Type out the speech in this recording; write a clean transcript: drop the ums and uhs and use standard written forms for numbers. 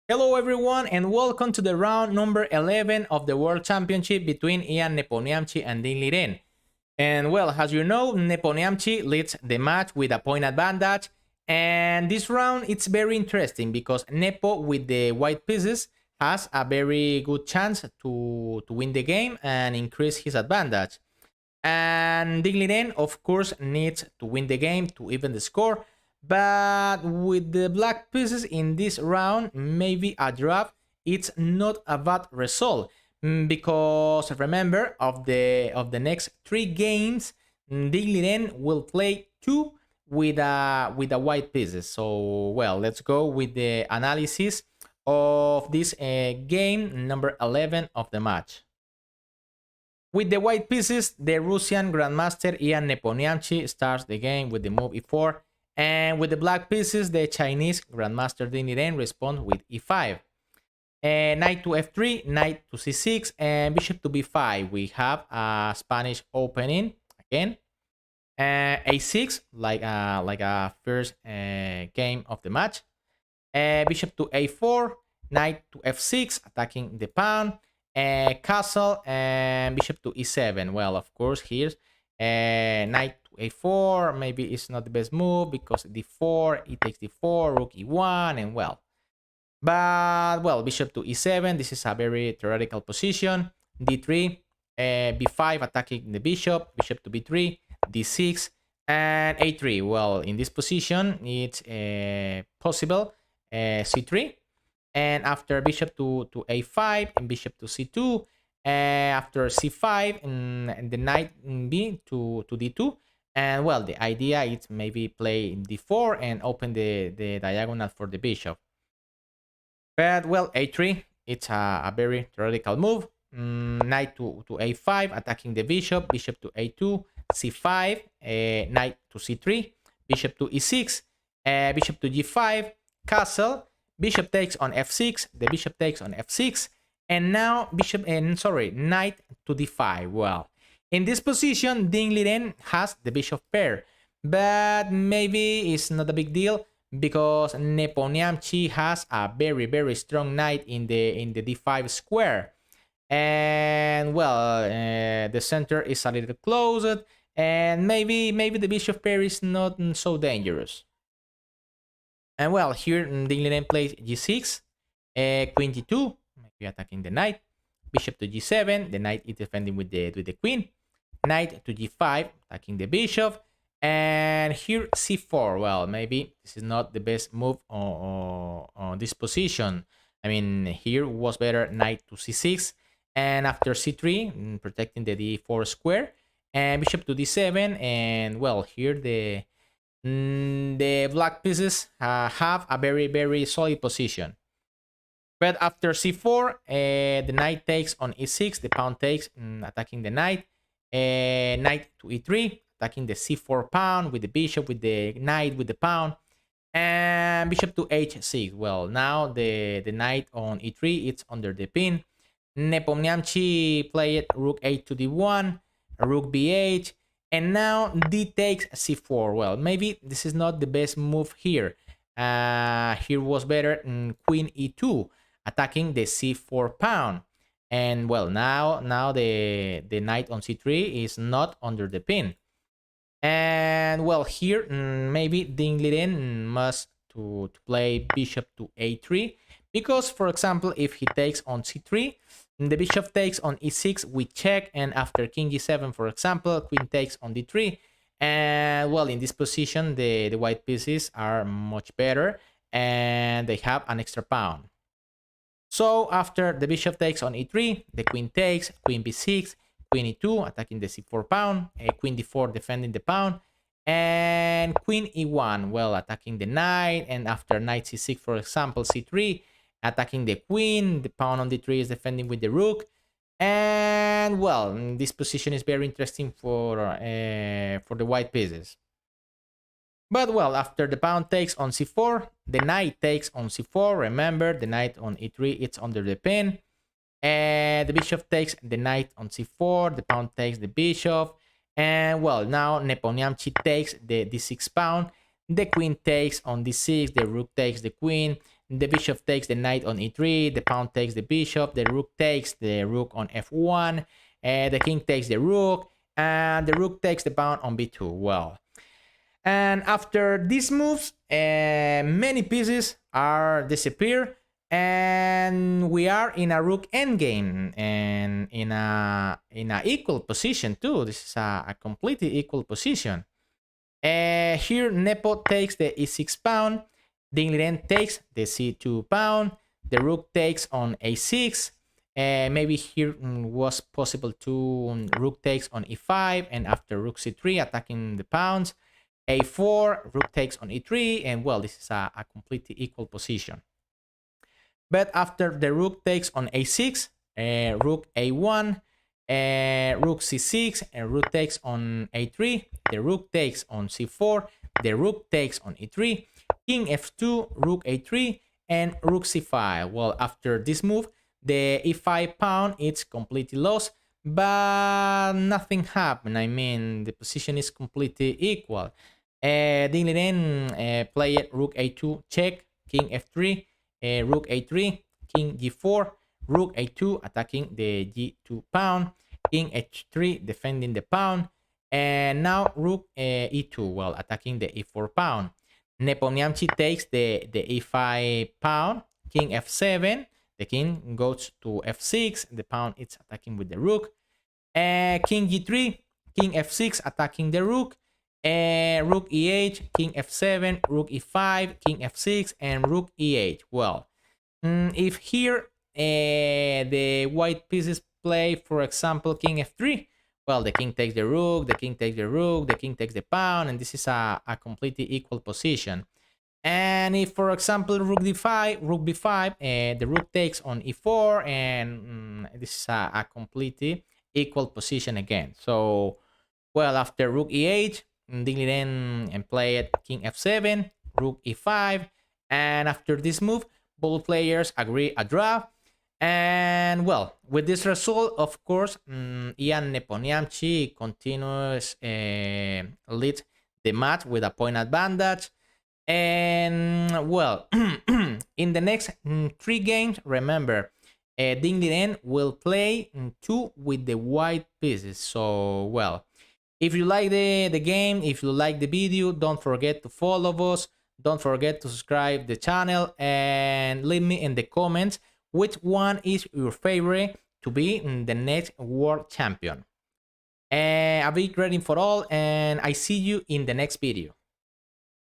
Hello everyone and welcome to the round number 11 of the World Championship between Ian Nepomniachtchi and Dean Liren. And well, as you know, Nepomniachtchi leads the match with a point advantage. And this round it's very interesting because Nepo with the white pieces has a very good chance to win the game and increase his advantage. And Digliden, of course, needs to win the game to even the score. But with the black pieces in this round, maybe a draft, it's not a bad result. Because remember, of the next three games, Digliden will play two with a white pieces. So well, let's go with the analysis of this game number 11 of the match. With the white pieces, the Russian grandmaster Ian Nepomniachtchi starts the game with the move e4, and with the black pieces, the Chinese grandmaster Ding Liren responds with e5. Knight to f3, knight to c6, and bishop to b5. We have a Spanish opening again. A6, like a first game of the match. Bishop to a4, knight to f6, attacking the pawn. Castle and bishop to e7. Well, of course, here's knight to a4. Maybe it's not the best move because d4, e takes d4, rook e1, and well. But well, bishop to e7. This is a very theoretical position. d3, b5, attacking the bishop. Bishop to b3, d6, and a3. Well, in this position, it's possible c3. And after bishop to a5 and bishop to c2, after c5 and the knight b to d2. And well, the idea is maybe play d4 and open the diagonal for the bishop. But well, a3, it's a very theoretical move. Knight to a5, attacking the bishop. Bishop to a2, c5, knight to c3, bishop to e6, bishop to g5, castle. Bishop takes on f6, the bishop takes on f6, and now knight to d5. Well, in this position, Ding Liren has the bishop pair, but maybe it's not a big deal because Nepomniachtchi has a very strong knight in the d5 square, and well, the center is a little closed, and maybe the bishop pair is not so dangerous. And well, here Dinglinen plays g6, queen g2, maybe attacking the knight, bishop to g7, the knight is defending with the queen, knight to g5, attacking the bishop, and here c4. Well, maybe this is not the best move on this position. I mean, here was better knight to c6, and after c3, protecting the d4 square, and bishop to d7, and well, here the black pieces have a very solid position. But after c4, the knight takes on e6, the pawn takes, attacking the knight. Knight to e3, attacking the c4 pawn with the bishop, with the knight, with the pawn. And bishop to h6. Well, now the knight on e3, it's under the pin. Nepomniachtchi played rook a to d1, rook b8, and now d takes c4. Well, maybe this is not the best move here. Here was better queen e2, attacking the c4 pawn. And well, now the knight on c3 is not under the pin. And well, here maybe Ding Liren must to play bishop to a3, because for example, if he takes on c3, the bishop takes on e6 with check, and after king g7, for example, queen takes on d3. And well, in this position, the white pieces are much better, and they have an extra pawn. So after the bishop takes on e3, the queen takes, queen b6, queen e2, attacking the c4 pawn, queen d4, defending the pawn, and queen e1, well, attacking the knight, and after knight c6, for example, c3, attacking the queen, the pawn on d3 is defending with the rook. And well, this position is very interesting for the white pieces. But well, after the pawn takes on c4, the knight takes on c4. Remember, the knight on e3, it's under the pin. And the bishop takes the knight on c4, the pawn takes the bishop. And well, now Nepomniachtchi takes the d6 pawn. The queen takes on d6, the rook takes the queen. The bishop takes the knight on e3, the pawn takes the bishop, the rook takes the rook on f1, the king takes the rook, and the rook takes the pawn on b2. Well, and after these moves, many pieces are disappear, and we are in a rook endgame and in a equal position too. This is a completely equal position. Here Nepo takes the e6 pawn, Ding Liren takes the c2 pawn, the rook takes on a6. Maybe here was possible to rook takes on e5, and after rook c3 attacking the pawns. a4, rook takes on e3, and well, this is a completely equal position. But after the rook takes on a6, rook a1, rook c6, and rook takes on a3, the rook takes on c4, the rook takes on e3, king f2, rook a3, and rook c5. Well, after this move, the e5 pawn is completely lost, but nothing happened. I mean, the position is completely equal. Ding Liren played rook a2 check, king f3, rook a3, king g4, rook a2 attacking the g2 pawn, king h3 defending the pawn, and now rook e2, well, attacking the e4 pawn. Nepomniachtchi takes the e5 pawn, king f7, the king goes to f6, the pawn is attacking with the rook, king g3, king f6 attacking the rook, rook e8, king f7, rook e5, king f6, and rook e8. Well, if here the white pieces play, for example, king f3, well, the king takes the rook, the king takes the rook, the king takes the pawn, and this is a completely equal position. And if, for example, rook d5, rook b5, the rook takes on e4, and this is a completely equal position again. So, well, after rook e8, Ding Liren played king f7, rook e5, and after this move, both players agree a draw. And well, with this result, of course, Ian Nepomniachtchi continues lead the match with a point advantage. And well, in the next 3 games, remember, Ding Liren will play 2 with the white pieces. So, well, if you like the game, if you like the video, don't forget to follow us. Don't forget to subscribe the channel and leave me in the comments which one is your favorite to be the next world champion. A big greeting for all, and I see you in the next video.